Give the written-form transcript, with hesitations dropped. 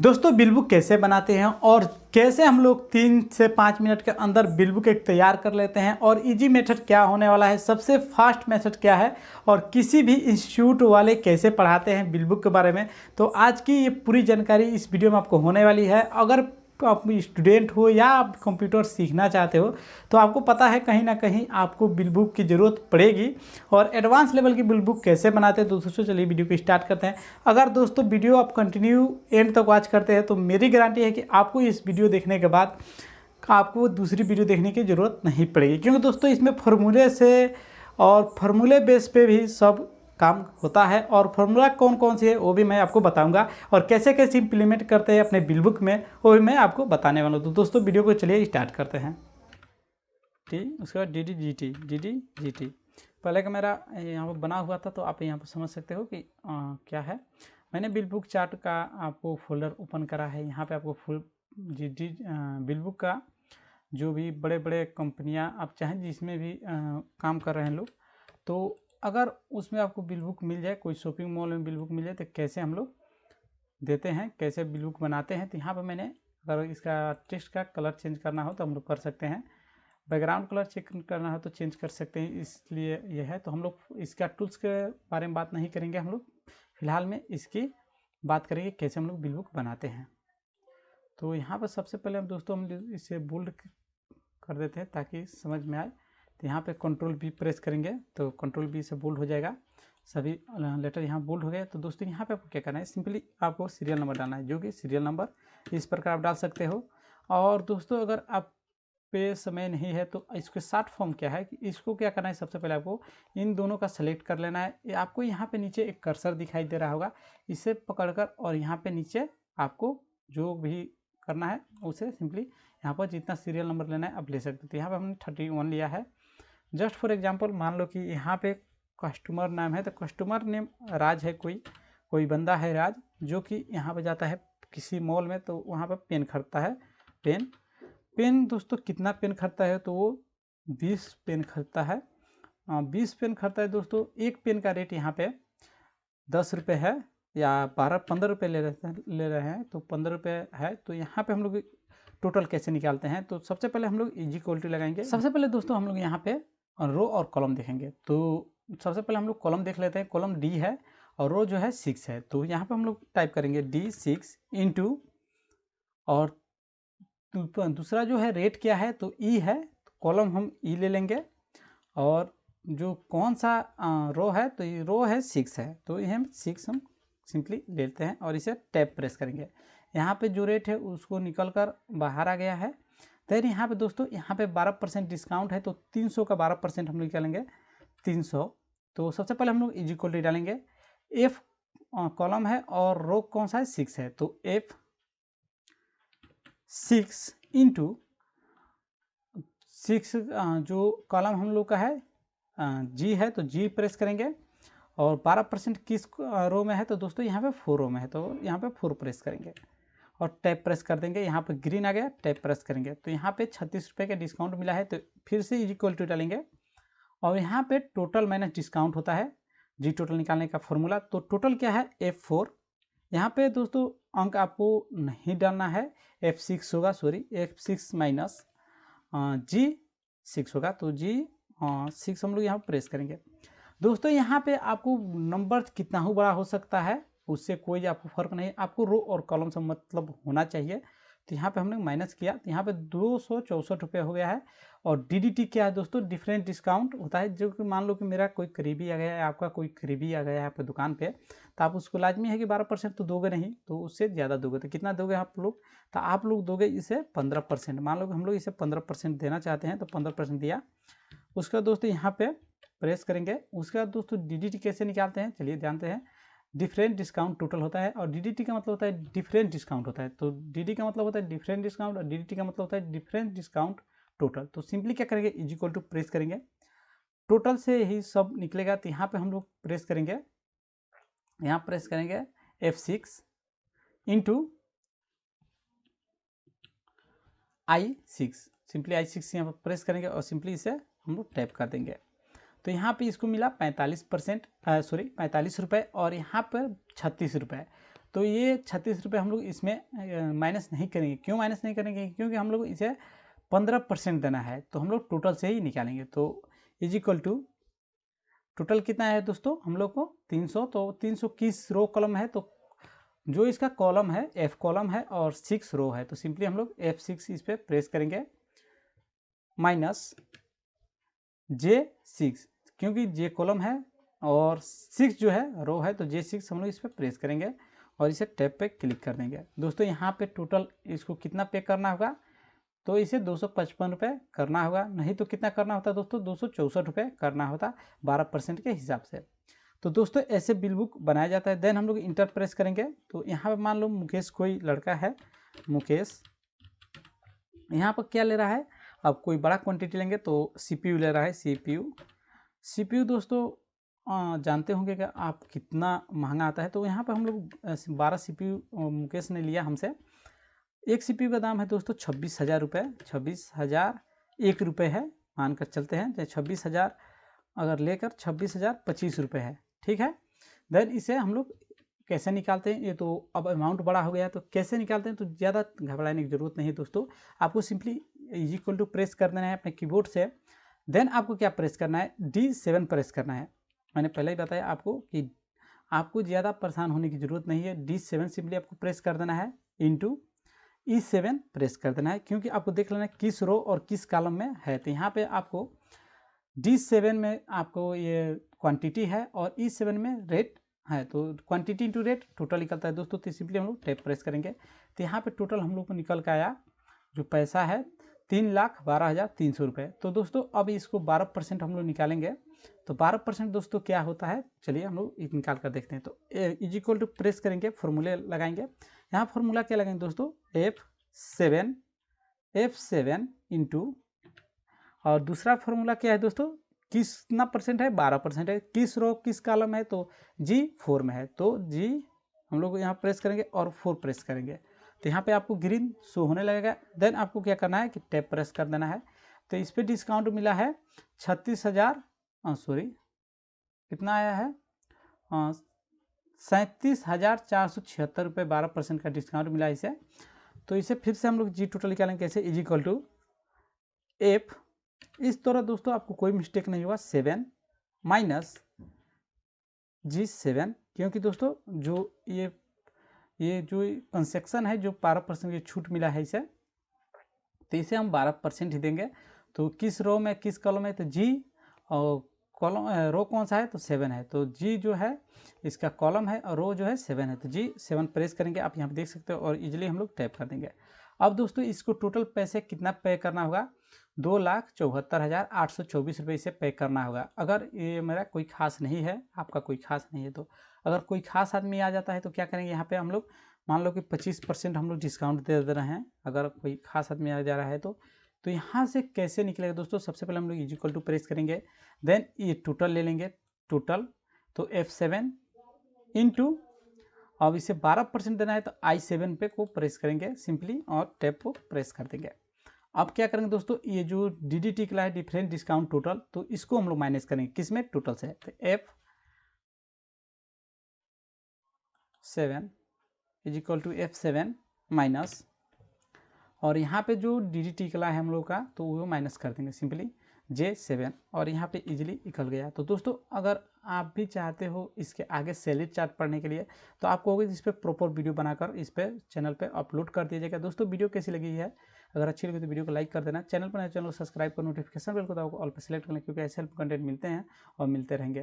दोस्तों bill book कैसे बनाते हैं और कैसे हम लोग 3 से 5 मिनट के अंदर बिल बुक एक तैयार कर लेते हैं और इजी मेथड क्या होने वाला है, सबसे फास्ट मेथड क्या है और किसी भी इंस्टीट्यूट वाले कैसे पढ़ाते हैं बिल बुक के बारे में। तो आज की ये पूरी जानकारी इस वीडियो में आपको होने वाली है। अगर आप स्टूडेंट हो या आप कंप्यूटर सीखना चाहते हो तो आपको पता है कहीं ना कहीं आपको बिल बुक की ज़रूरत पड़ेगी। और एडवांस लेवल की बिल बुक कैसे बनाते हैं तो दोस्तों चलिए वीडियो को स्टार्ट करते हैं। अगर दोस्तों वीडियो आप कंटिन्यू एंड तक वॉच करते हैं तो मेरी गारंटी है कि आपको इस वीडियो देखने के बाद आपको दूसरी वीडियो देखने की ज़रूरत नहीं पड़ेगी, क्योंकि दोस्तों इसमें फार्मूले से और फार्मूले बेस पे भी सब काम होता है और फार्मूला कौन कौन सी है वो भी मैं आपको बताऊंगा और कैसे कैसे इंप्लीमेंट करते हैं अपने बिल बुक में वो भी मैं आपको बताने वाला हूँ। तो दोस्तों वीडियो को चलिए स्टार्ट करते हैं। उसके बाद डी डी जी टी पहले का मेरा यहाँ पर बना हुआ था, तो आप यहाँ पर समझ सकते हो कि क्या है। मैंने बिल बुक चार्ट का आपको फोल्डर ओपन करा है। यहाँ पे आपको फुल बिल बुक का जो भी बड़े बड़े कंपनियाँ आप चाहें जिसमें भी काम कर रहे हैं लोग, तो अगर उसमें आपको बिल बुक मिल जाए, कोई शॉपिंग मॉल में बिल बुक मिल जाए तो कैसे हम लोग देते हैं, कैसे बिल बुक बनाते हैं। तो यहाँ पर मैंने अगर इसका टेक्स्ट का कलर चेंज करना हो तो हम लोग कर सकते हैं, बैकग्राउंड कलर चेक करना हो तो चेंज कर सकते हैं, इसलिए यह है। तो हम लोग इसका टूल्स के बारे में बात नहीं करेंगे, हम लोग फिलहाल में इसकी बात करेंगे कैसे हम लोग बिल बुक बनाते हैं। तो यहाँ पर सबसे पहले हम दोस्तों हम इसे बोल्ड कर देते हैं ताकि समझ में आए। तो यहाँ पे कंट्रोल बी प्रेस करेंगे तो कंट्रोल बी से बोल्ड हो जाएगा, सभी लेटर यहाँ बोल्ड हो गए। तो दोस्तों यहाँ पे आपको क्या करना है, सिंपली आपको सीरियल नंबर डालना है, जो कि सीरियल नंबर इस प्रकार आप डाल सकते हो। और दोस्तों अगर आप पे समय नहीं है तो इसके शॉर्ट फॉर्म क्या है कि इसको क्या करना है, सबसे पहले आपको इन दोनों का सेलेक्ट कर लेना है। आपको यहाँ पे नीचे एक कर्सर दिखाई दे रहा होगा, इसे पकड़कर और यहाँ पे नीचे आपको जो भी करना है उसे सिंपली यहाँ पर जितना सीरियल नंबर लेना है आप ले सकते हो। तो यहाँ पे हमने 31 लिया है। जस्ट फॉर एग्जांपल मान लो कि यहाँ पे कस्टमर नाम है, तो कस्टमर नेम राज है, कोई बंदा है राज, जो कि यहाँ पे जाता है किसी मॉल में तो वहाँ पर पेन खरीदता है। पेन दोस्तों कितना पेन खरीदता है तो वो 20 पेन खरीदता है। 20 पेन खरीदता है दोस्तों। एक पेन का रेट यहाँ पे 10 रुपये है या 15 रुपये ले रहे हैं तो 15 रुपये है। तो यहाँ पे हम लोग टोटल कैसे निकालते हैं, तो सबसे पहले हम लोग इज इक्वल टू लगाएंगे। सबसे पहले दोस्तों हम लोग यहाँ पे रो और कॉलम देखेंगे। तो सबसे पहले हम लोग कॉलम देख लेते हैं। कॉलम डी है और रो जो है 6 है। तो यहाँ पे हम लोग टाइप करेंगे D6 इंटू, और दूसरा जो है रेट क्या है तो ई है, तो कॉलम हम ई ले लेंगे। और जो कौन सा रो है तो ये रो है 6 है, तो ये हम 6 हम सिंपली लेते हैं और इसे टैब प्रेस करेंगे। यहाँ पे जो रेट है उसको निकल कर बाहर आ गया है। फिर यहाँ पे दोस्तों यहाँ पे 12% डिस्काउंट है, तो 300 का 12% हम लोग निकालेंगे 300। तो सबसे पहले हम लोग इज इक्वल टू डालेंगे। एफ कॉलम है और रो कौन सा है 6 है, तो F6 इंटू 6 जो कॉलम हम लोग का है जी है तो जी प्रेस करेंगे। और 12% किस रो में है तो दोस्तों यहाँ पे 4 रो में है, तो यहाँ पे 4 प्रेस करेंगे और टैब प्रेस कर देंगे। यहाँ पे ग्रीन आ गया, टैब प्रेस करेंगे। तो यहाँ पे 36 रुपये का डिस्काउंट मिला है, तो फिर से इज इक्वल टू डालेंगे। और यहाँ पे टोटल माइनस डिस्काउंट होता है जी टोटल निकालने का फॉर्मूला। तो टोटल क्या है F4। यहाँ पे दोस्तों अंक आपको नहीं डालना है, F6 होगा, सॉरी F6 माइनस G6 होगा, तो G6 हम लोग यहाँ प्रेस करेंगे। दोस्तों यहाँ पे आपको नंबर कितना ही बड़ा हो सकता है, उससे कोई आपको फर्क नहीं, आपको रो और कॉलम से मतलब होना चाहिए। तो यहाँ पे हमने माइनस किया तो यहाँ पे 264 रुपये हो गया है। और DDT क्या है दोस्तों, डिफरेंट डिस्काउंट होता है। जो कि मान लो कि मेरा कोई करीबी आ गया है, आपका कोई करीबी आ गया है आपकी दुकान पे, तो आप उसको लाजमी है कि 12% तो दोगे नहीं, तो उससे ज़्यादा दोगे। तो कितना दोगे आप लोग, तो आप लोग दोगे इसे 15%। मान लो कि हम लोग इसे 15% देना चाहते हैं तो 15% दिया। उसके बाद दोस्तों यहाँ पे प्रेस करेंगे। उसके बाद दोस्तों DDT कैसे निकालते हैं चलिए जानते हैं। डिफरेंट डिस्काउंट टोटल होता है और DDT का मतलब होता है डिफरेंट डिस्काउंट होता है। तो DD का मतलब होता है डिफरेंट डिस्काउंट और DDT का मतलब होता है डिफरेंट डिस्काउंट टोटल। तो सिंपली क्या करेंगे, इज इक्वल टू प्रेस करेंगे, टोटल से ही सब निकलेगा। तो यहाँ पे हम लोग प्रेस करेंगे, यहाँ प्रेस करेंगे F6 into I6, simply I6 यहाँ पर प्रेस करेंगे और सिंपली इसे हम लोग टैप कर देंगे। तो यहाँ पे इसको मिला 45%, सॉरी 45 रुपये, और यहाँ पर 36 रुपये। तो ये 36 रुपये हम लोग इसमें माइनस नहीं करेंगे। क्यों माइनस नहीं करेंगे? क्योंकि हम लोग इसे 15% देना है, तो हम लोग टोटल से ही निकालेंगे। तो इज इक्वल टू टोटल कितना है दोस्तों हम लोग को 300, तो 300 किस रो कॉलम है, तो जो इसका कॉलम है F कॉलम है और 6 रो है, तो सिंपली हम लोग F6 इस पर प्रेस करेंगे माइनस J6, क्योंकि J कॉलम है और 6 जो है रो है, तो J6 हम लोग इस पर प्रेस करेंगे और इसे टैब पे क्लिक कर देंगे। दोस्तों यहाँ पे टोटल इसको कितना पे करना होगा, तो इसे 255 रुपये करना होगा, नहीं तो कितना करना होता दोस्तों 264 रुपये करना होता 12% के हिसाब से। तो दोस्तों ऐसे बिल बुक बनाया जाता है। देन हम लोग इंटर प्रेस करेंगे, तो यहाँ पे मान लो मुकेश कोई लड़का है, मुकेश यहाँ पर क्या ले रहा है, अब कोई बड़ा क्वांटिटी लेंगे तो CPU ले रहा है, CPU दोस्तों जानते होंगे कि आप कितना महंगा आता है। तो यहाँ पर हम लोग 12 CPU मुकेश ने लिया हमसे। एक CPU का दाम है दोस्तों 26,000 रुपये, 26,001 रुपये है, मानकर चलते हैं। 26,000 अगर लेकर 26,025 रुपये है, ठीक है। देन इसे हम लोग कैसे निकालते हैं, ये तो अब अमाउंट बड़ा हो गया, तो कैसे निकालते हैं, तो ज़्यादा घबराने की ज़रूरत नहीं है दोस्तों। आपको simply is equal to press कर देना है अपने कीबोर्ड से। देन आपको क्या प्रेस करना है, D7 प्रेस करना है। मैंने पहले ही बताया आपको कि आपको ज़्यादा परेशान होने की ज़रूरत नहीं है। D7 सिंपली आपको प्रेस कर देना है, इंटू E7 प्रेस कर देना है, क्योंकि आपको देख लेना है किस रो और किस कॉलम में है। तो यहाँ पे आपको D7 में आपको ये क्वांटिटी है और E7 में रेट है, तो क्वांटिटी इंटू रेट टोटल निकलता है दोस्तों। तो सिंपली हम लोग टैब प्रेस करेंगे, तो यहाँ पे टोटल हम लोग को निकल के आया जो पैसा है 3,12,300 रुपये। तो दोस्तों अब इसको 12% हम लोग निकालेंगे, तो 12% दोस्तों क्या होता है, चलिए हम लोग निकाल कर देखते हैं। तो इज इक्वल टू प्रेस करेंगे, फॉर्मूले लगाएंगे। यहाँ फार्मूला क्या लगाएंगे दोस्तों, F7 इंटू, और दूसरा फार्मूला क्या है दोस्तों, कितना परसेंट है, 12% है, किस रो किस कॉलम है, तो G4 में है, तो G हम लोग यहाँ प्रेस करेंगे और 4 प्रेस करेंगे, तो यहाँ पे आपको ग्रीन शो होने लगेगा। देन आपको क्या करना है कि टैब प्रेस कर देना है। तो इस पर डिस्काउंट मिला है 36,000 सॉरी कितना आया है 37,476 रुपये, 12% का डिस्काउंट मिला इसे। तो इसे फिर से हम लोग जी टोटल निकालेंगे कैसे, इज इक्वल टू F, इस तरह दोस्तों आपको कोई मिस्टेक नहीं हुआ, 7 माइनस G7, क्योंकि दोस्तों जो ये जो कंसेक्शन है, जो 12% की छूट मिला है इसे, तो इसे हम 12% ही देंगे। तो किस रो में किस कॉलम है, तो G, और कॉलम रो कौन सा है, तो 7 है, तो G जो है इसका कॉलम है और रो जो है 7 है, तो G7 प्रेस करेंगे, आप यहाँ पे देख सकते हो, और इजीली हम लोग टैप कर देंगे। अब दोस्तों इसको टोटल पैसे कितना पे करना होगा, 2,74,824 रुपये इसे पे करना होगा। अगर ये मेरा कोई खास नहीं है, आपका कोई खास नहीं है, तो अगर कोई खास आदमी आ जाता है तो क्या करेंगे, यहाँ पे हम लोग मान लो कि 25% हम लोग डिस्काउंट दे रहे हैं, अगर कोई खास आदमी आ जा रहा है तो यहाँ से कैसे निकलेगा दोस्तों, सबसे पहले हम लोग इज इक्वल टू प्रेस करेंगे। देन ये टोटल ले लेंगे, टोटल, तो F7 इंटू, अब इसे 12% देना है, तो I7 पे को प्रेस करेंगे सिंपली और टैब को प्रेस कर देंगे। अब क्या करेंगे दोस्तों, ये जो DDT निकला है, डिफरेंट डिस्काउंट टोटल, तो इसको हम लोग माइनस करेंगे किसमें, टोटल से। तो F7 is equal to F7 minus, और यहाँ पे जो DDT निकला है हम लोग का, तो वो माइनस कर देंगे सिंपली J7, और यहाँ पे इजीली निकल गया। तो दोस्तों अगर आप भी चाहते हो इसके आगे सैलरी चार्ट पढ़ने के लिए, तो आपको इस पर प्रॉपर वीडियो बनाकर इस पर चैनल पे अपलोड कर दिया जाएगा। दोस्तों वीडियो कैसी लगी है, अगर अच्छी लगी तो वीडियो को लाइक कर देना, चैनल पर नए चैनल को सब्सक्राइब कर नोटिफिकेशन बेल को दबाओ ऑल पर सेलेक्ट कर लें, क्योंकि ऐसे हेल्प कंटेंट मिलते हैं और मिलते रहेंगे।